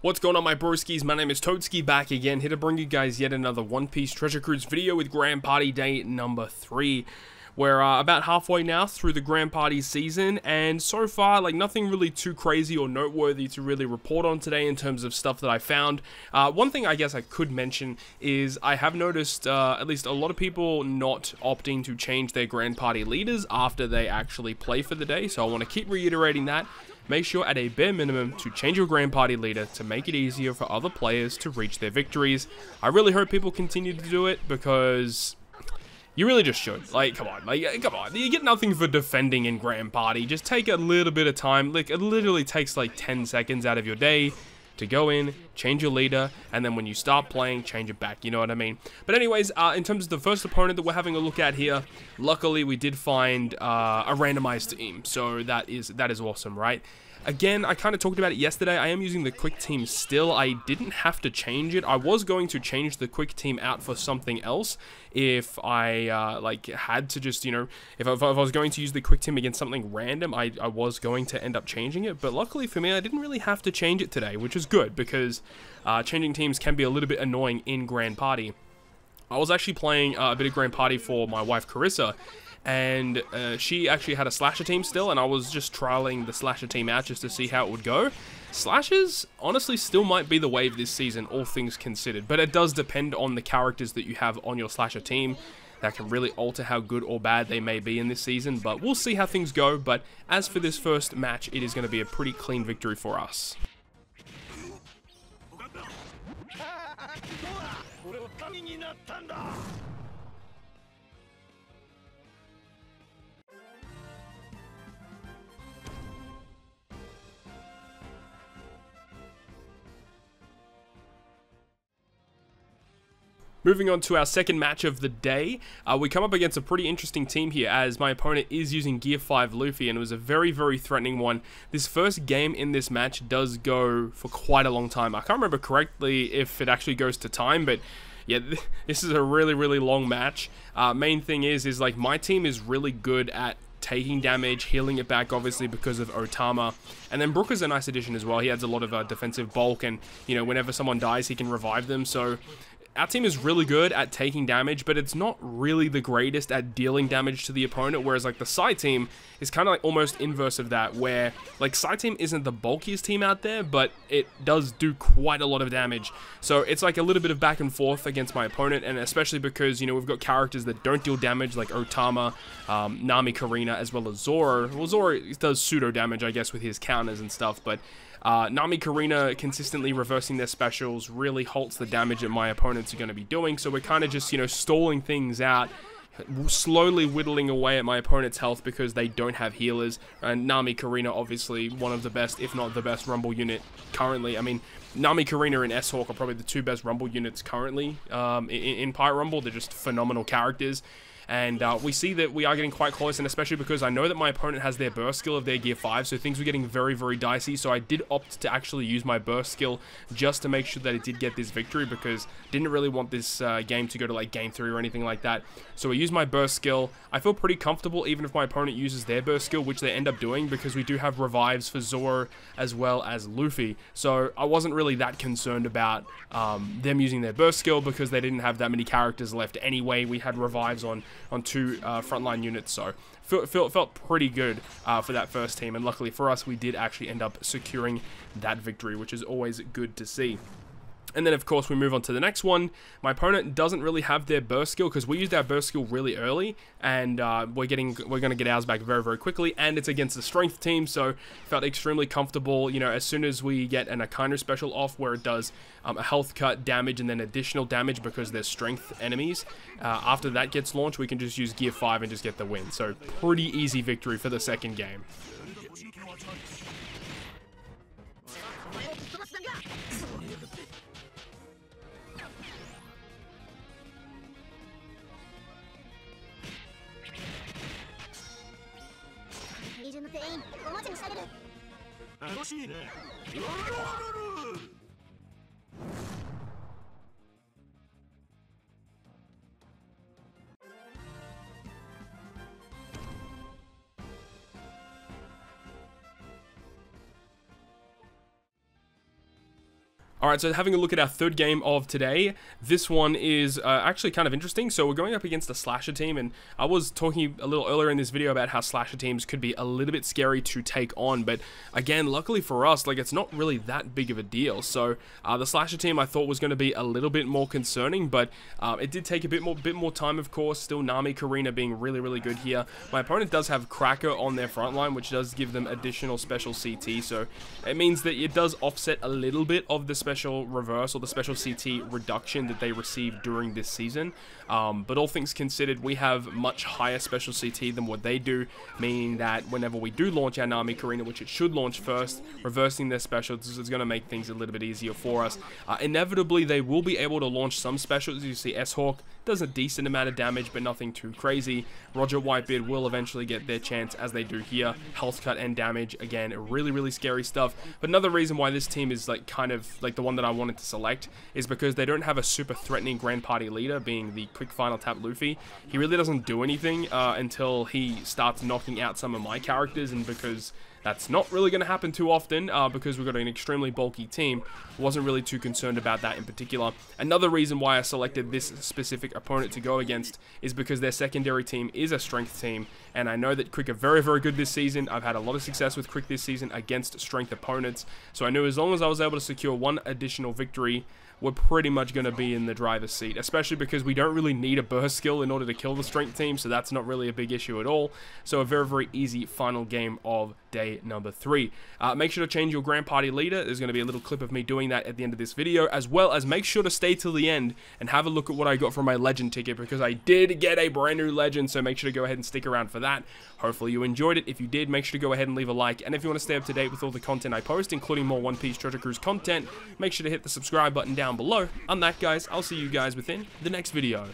What's going on, my broskiis? My name is Toadski, back again, here to bring you guys yet another One Piece Treasure Cruise video with Grand Party Day number 3. We're about halfway now through the Grand Party season, and so far, like, nothing really too crazy or noteworthy to really report on today in terms of stuff that I found. One thing I guess I could mention is I have noticed at least a lot of people not opting to change their Grand Party leaders after they actually play for the day, so I want to keep reiterating that. Make sure at a bare minimum to change your Grand Party leader to make it easier for other players to reach their victories. I really hope people continue to do it because you really just should. Like, come on. You get nothing for defending in Grand Party. Just take a little bit of time. Like, it literally takes like 10 seconds out of your day to go in, change your leader, and then when you start playing, change it back, you know what I mean? But anyways, in terms of the first opponent that we're having a look at here, luckily we did find a randomized team, so that is awesome, right? Again, I kind of talked about it yesterday. I am using the quick team still. I didn't have to change it. I was going to change the quick team out for something else if I like had to just, you know, if I was going to use the quick team against something random, I was going to end up changing it. But luckily for me, I didn't really have to change it today, which is good because changing teams can be a little bit annoying in Grand Party. I was actually playing a bit of Grand Party for my wife Karissa, and she actually had a slasher team still, and I was just trialing the slasher team out just to see how it would go. Slashers honestly still might be the wave this season, all things considered, but it does depend on the characters that you have on your slasher team. That can really alter how good or bad they may be in this season, but we'll see how things go. But as for this first match, it is going to be a pretty clean victory for us. Moving on to our second match of the day, we come up against a pretty interesting team here as my opponent is using Gear 5 Luffy, and it was a very, very threatening one. This first game in this match does go for quite a long time. I can't remember correctly if it actually goes to time, but yeah, this is a really, really long match. Main thing is like my team is really good at taking damage, healing it back, obviously, because of Otama. And then Brook is a nice addition as well. He adds a lot of defensive bulk, and, you know, whenever someone dies, he can revive them. So our team is really good at taking damage, but it's not really the greatest at dealing damage to the opponent, whereas like the side team is kind of like almost inverse of that, where like side team isn't the bulkiest team out there, but it does do quite a lot of damage. So it's like a little bit of back and forth against my opponent, and especially because, you know, we've got characters that don't deal damage like Otama, Nami Karina, as well as Zoro. Well, Zoro does pseudo damage, I guess, with his counters and stuff, but Nami Karina consistently reversing their specials really halts the damage that my opponents are going to be doing, so we're kind of just, you know, stalling things out, slowly whittling away at my opponent's health because they don't have healers. And Nami Karina, obviously one of the best, if not the best, Rumble unit currently. I mean, Nami Karina and S-Hawk are probably the two best Rumble units currently in Pirate Rumble. They're just phenomenal characters. And we see that we are getting quite close, and especially because I know that my opponent has their burst skill of their Gear 5, so things were getting very, very dicey. So I did opt to actually use my burst skill just to make sure that it did get this victory, because didn't really want this game to go to like game 3 or anything like that. So I used my burst skill. I feel pretty comfortable even if my opponent uses their burst skill, which they end up doing, because we do have revives for Zoro as well as Luffy. So I wasn't really that concerned about them using their burst skill because they didn't have that many characters left anyway. We had revives on two frontline units, so felt pretty good for that first team, and luckily for us, we did actually end up securing that victory, which is always good to see. And then, of course, we move on to the next one. My opponent doesn't really have their burst skill because we used our burst skill really early, and we're going to get ours back very, very quickly. And it's against the strength team, so felt extremely comfortable. You know, as soon as we get an Akainu special off where it does a health cut, damage, and then additional damage because they're strength enemies. After that gets launched, we can just use Gear 5 and just get the win. So pretty easy victory for the second game. Alright, so having a look at our third game of today, this one is actually kind of interesting. So we're going up against a slasher team, and I was talking a little earlier in this video about how slasher teams could be a little bit scary to take on, but again, luckily for us, like, it's not really that big of a deal. So the slasher team I thought was going to be a little bit more concerning, but it did take a bit more time, of course. Still, Nami, Karina being really good here. My opponent does have Cracker on their front line, which does give them additional special CT, so it means that it does offset a little bit of the special reverse or the special CT reduction that they received during this season. But all things considered, we have much higher special CT than what they do, meaning that whenever we do launch our Nami Karina, which it should launch first, reversing their specials is going to make things a little bit easier for us. Inevitably, they will be able to launch some specials. You see S-Hawk does a decent amount of damage, but nothing too crazy. Roger Whitebeard will eventually get their chance, as they do here. Health cut and damage, again, really scary stuff. But another reason why this team is like kind of like the one that I wanted to select is because they don't have a super threatening Grand Party leader, being the quick final tap Luffy. He really doesn't do anything until he starts knocking out some of my characters, and because that's not really going to happen too often because we've got an extremely bulky team. Wasn't really too concerned about that in particular. Another reason why I selected this specific opponent to go against is because their secondary team is a strength team, and I know that Quick are very good this season. I've had a lot of success with Quick this season against strength opponents, so I knew as long as I was able to secure one additional victory, we're pretty much going to be in the driver's seat, especially because we don't really need a burst skill in order to kill the strength team, so that's not really a big issue at all. So a very easy final game of day number 3. Make sure to change your Grand Party leader. There's going to be a little clip of me doing that at the end of this video, as well as make sure to stay till the end and have a look at what I got from my legend ticket, because I did get a brand new legend, so make sure to go ahead and stick around for that. Hopefully you enjoyed it. If you did, make sure to go ahead and leave a like, and if you want to stay up to date with all the content I post, including more One Piece Treasure Cruise content, make sure to hit the subscribe button down below. On that, guys, I'll see you guys within the next video.